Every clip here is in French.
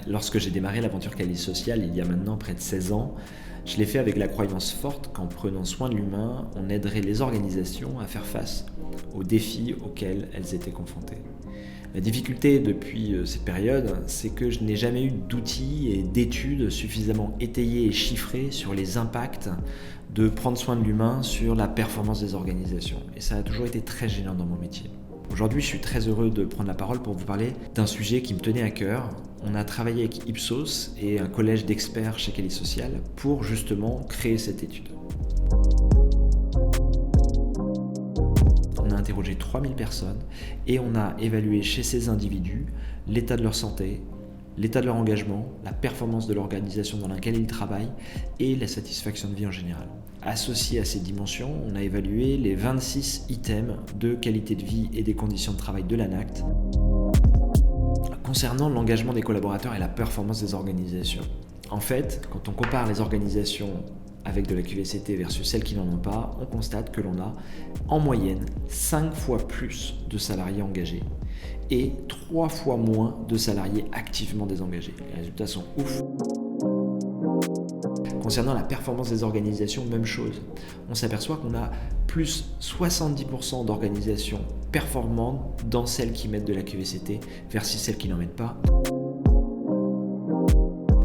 Lorsque j'ai démarré l'aventure Quali Social il y a maintenant près de 16 ans, je l'ai fait avec la croyance forte qu'en prenant soin de l'humain, on aiderait les organisations à faire face aux défis auxquels elles étaient confrontées. La difficulté depuis cette période, c'est que je n'ai jamais eu d'outils et d'études suffisamment étayés et chiffrés sur les impacts de prendre soin de l'humain sur la performance des organisations. Et ça a toujours été très gênant dans mon métier. Aujourd'hui, je suis très heureux de prendre la parole pour vous parler d'un sujet qui me tenait à cœur. On a travaillé avec Ipsos et un collège d'experts chez Quali Social pour justement créer cette étude. On a interrogé 3000 personnes et on a évalué chez ces individus l'état de leur santé, l'état de leur engagement, la performance de l'organisation dans laquelle ils travaillent et la satisfaction de vie en général. Associé à ces dimensions, on a évalué les 26 items de qualité de vie et des conditions de travail de l'ANACT concernant l'engagement des collaborateurs et la performance des organisations. En fait, quand on compare les organisations avec de la QVCT versus celles qui n'en ont pas, on constate que l'on a en moyenne 5 fois plus de salariés engagés et 3 fois moins de salariés activement désengagés. Les résultats sont ouf. Concernant la performance des organisations, même chose. On s'aperçoit qu'on a plus 70% d'organisations performantes dans celles qui mettent de la QVCT versus celles qui n'en mettent pas.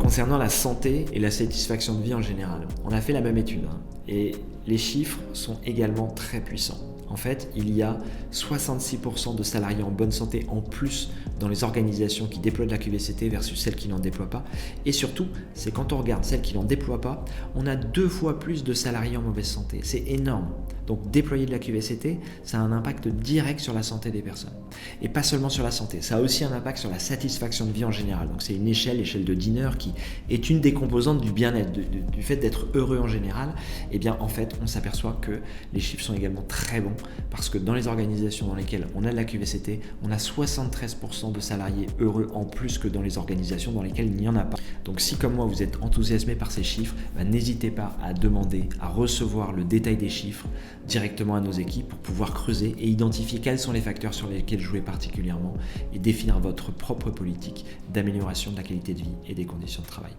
Concernant la santé et la satisfaction de vie en général, on a fait la même étude et les chiffres sont également très puissants. En fait, il y a 66% de salariés en bonne santé en plus dans les organisations qui déploient de la QVCT versus celles qui n'en déploient pas. Et surtout, c'est quand on regarde celles qui n'en déploient pas, on a 2 fois plus de salariés en mauvaise santé. C'est énorme. Donc déployer de la QVCT, ça a un impact direct sur la santé des personnes. Et pas seulement sur la santé, ça a aussi un impact sur la satisfaction de vie en général. Donc c'est une l'échelle de Dinner, qui est une des composantes du bien-être, du fait d'être heureux en général. Et bien en fait, on s'aperçoit que les chiffres sont également très bons parce que dans les organisations dans lesquelles on a de la QVCT, on a 73% de salariés heureux en plus que dans les organisations dans lesquelles il n'y en a pas. Donc si comme moi vous êtes enthousiasmé par ces chiffres, n'hésitez pas à demander, à recevoir le détail des chiffres directement à nos équipes pour pouvoir creuser et identifier quels sont les facteurs sur lesquels jouer particulièrement et définir votre propre politique d'amélioration de la qualité de vie et des conditions de travail.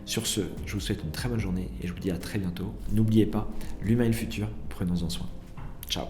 Sur ce, je vous souhaite une très bonne journée et je vous dis à très bientôt. N'oubliez pas, l'humain est le futur, prenons-en soin. Ciao.